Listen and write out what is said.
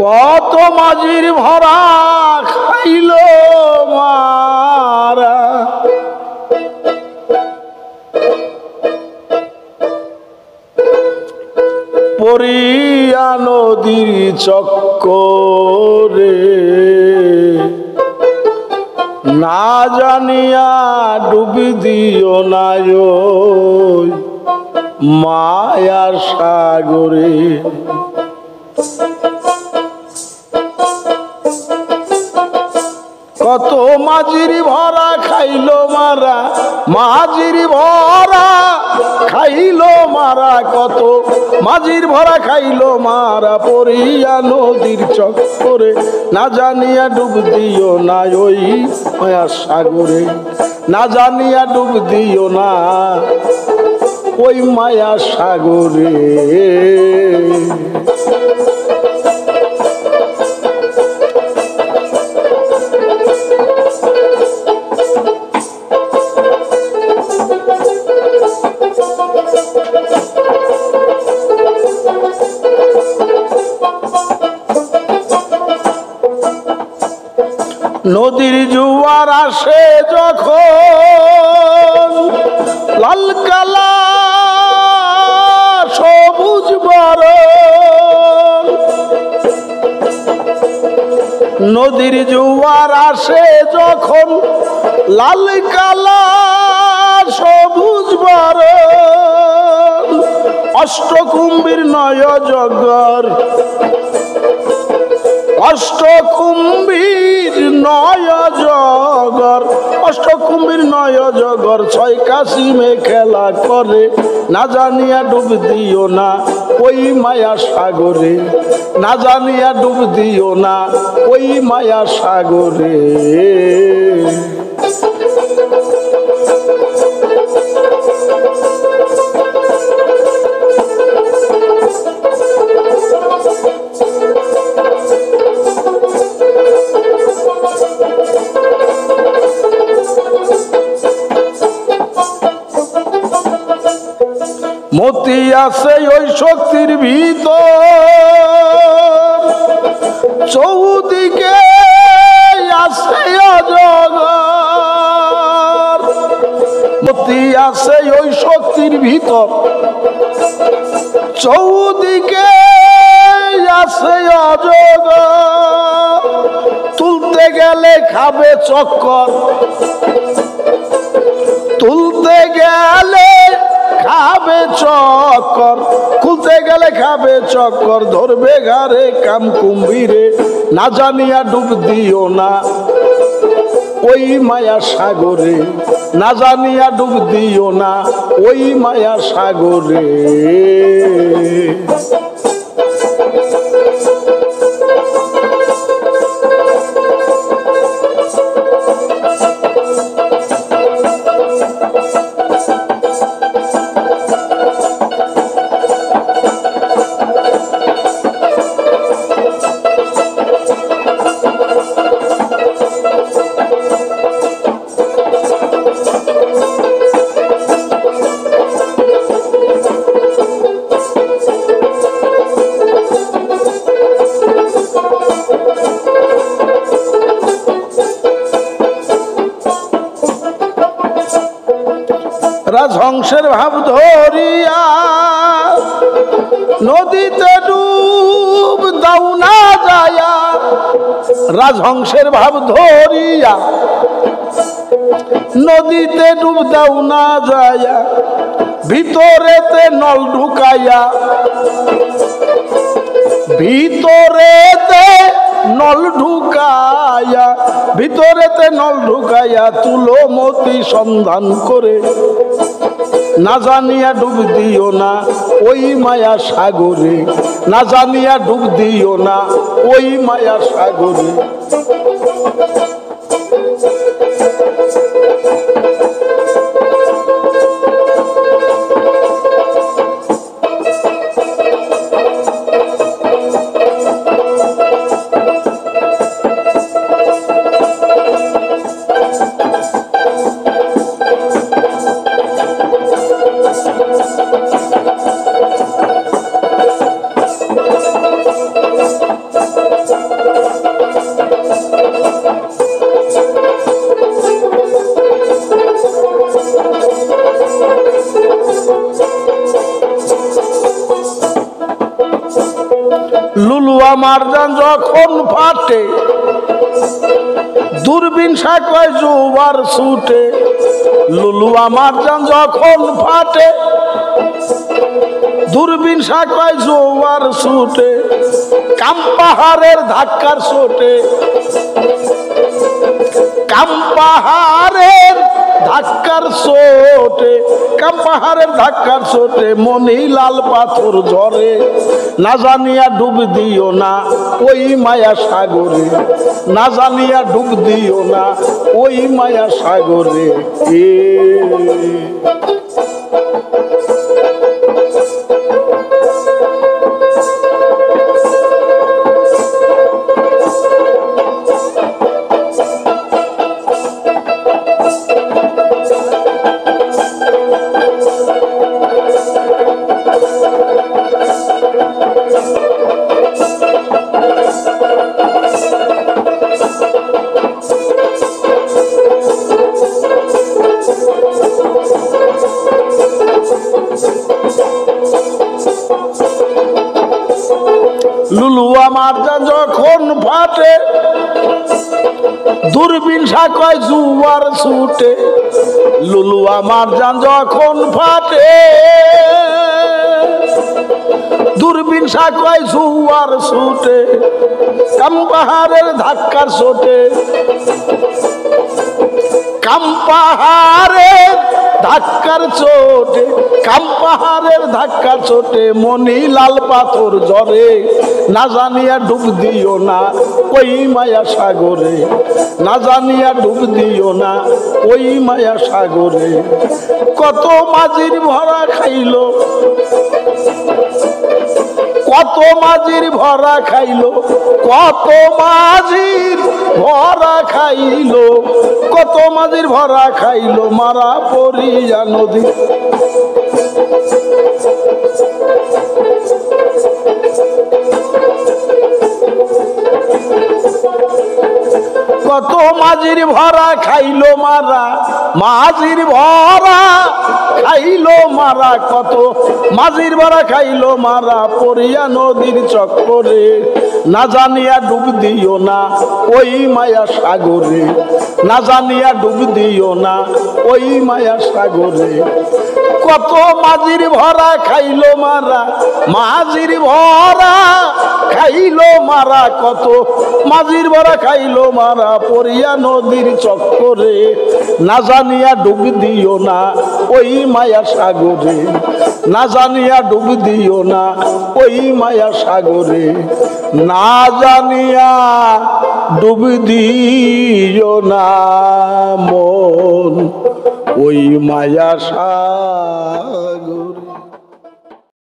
কত মাঝির ভরা খাইল মারা, পড়িয়া নদীর চক্করে, না জানিয়া ডুবি দিও না মায়ার সাগরে। কত মাঝির ভরা খাইল মারা, মাঝির ভরা খাইল মারা, কত মাঝির ভরা খাইল মারা, পড়িয়া নদীর চক্করে, না জানিয়া ডুব দিও না ওই মায়ার সাগরে, না জানিয়া ডুব দিও না ওই মায়ার সাগরে। নদীর জোয়ার আসে যখন, লাল কালা সবুজ বরণ, নদীর জোয়ার আসে যখন, লাল কালা সবুজ বরণ, অষ্টকুম্ভীর নয় জগর, অষ্টকুম্ভীর নয় জগর, অষ্টকুম্ভীর নয় জগর, ছয় কাশিমে খেলা করে, না জানিয়া ডুব দিও না ওই মায়া সাগরে, না জানিয়া ডুব দিও না ওই মায়া সাগরে। মতি আছে ওই শক্তির ভিতর, চৌদিকে আছে অজগর, মতি আছে ওই শক্তির ভিতর, চৌদিকে আছে অজগর, তুলতে গেলে খাবে চক্কর, তুলতে গেলে খাবে চক্কর, খুলতে গেলে খাবে চক্কর, ধরবে ঘাড়ে কাম কুম্ভীরে, না জানিয়া ডুব দিও না ওই মায়া সাগরে, না জানিয়া ডুব দিও না ওই মায়া সাগরে। রাজহংসের ভাব ধরিয়া নদীতে ডুব দাও না যায়া, রাজহংসের ভাব ধরিয়া নদীতে ডুব দাও না যায়া, ভিতরেতে নল ঢুকাইয়া, ভিতরেতে নল ঢুকাইয়া, ভিতরেতে নল ঢুকাইয়া, তুলো মতি সন্ধান করে, না জানিয়া ডুব দিও না ওই মায়া সাগরে, না জানিয়া ডুব দিও না ওই মায়া সাগরে। লুলুয়া মারজান যখন ফাটে দূরবীন সাকয় জোয়ার ছুটে। লুলুয়া মারজান যখন ফাটে দূরবীন সাকয় জোয়ার ছুটে। কাম পাহাড়ের ধাক্কার চোটে, কাম পাহাড়ের ধাক্কার চোটে, কাম পাহাড়ের ধাক্কার চোটে মনি লাল পাথর ঝরে। না জানিয়া ডুব দিও না ওই মায়া সাগরে, না জানিয়া ডুব দিও না ওই মায়া সাগরে। লুলুয়া মারজান যখন ফাটে দূরবীন সাকয় জোয়ার ছুটে। লুলুয়া মারজান যখন ফাটে দূরবীন সাকয় জোয়ার ছুটে। কাম পাহাড়ের ধাক্কার চোটে, কাম পাহাড়ের ধাক্কার চোটে, কাম পাহাড়ের ধাক্কার চোটে মনি লাল পাথর ঝরে। না জানিয়া ডুব দিও না ওই মায়া সাগরে, না জানিয়া ডুব দিও না ওই মায়া সাগরে। কত মাঝির ভরা খাইলো, কত মাঝির ভরা খাইলো, কত মাঝির ভরা খাইলো, কত মাঝির ভরা খাইলো মারা পড়িয়া নদী। কত মাঝির ভরা খাইলো মারা, মাঝির ভরা খাইলো মারা, কত মাঝির ভরা খাইলো মারা পড়িয়া নদীর চক্করে। না জানিয়া ডুব দিও না ওই মায়া সাগরে, না জানিয়া ডুব দিও না ওই মায়া সাগরে। কত মাঝির ভরা খাইলো মারা, মাঝির ভরা খাইলো মারা, কত মাঝির ভরা খাইলো মারা পড়িয়া নদীর চক্করে। না জানিয়া ডুব দিও না ওই মায়া সাগরে, না জানিয়া ডুব দিও না ওই মায়া সাগরে, না জানিয়া ডুব দিও না মন ওই মায়া সাগরে।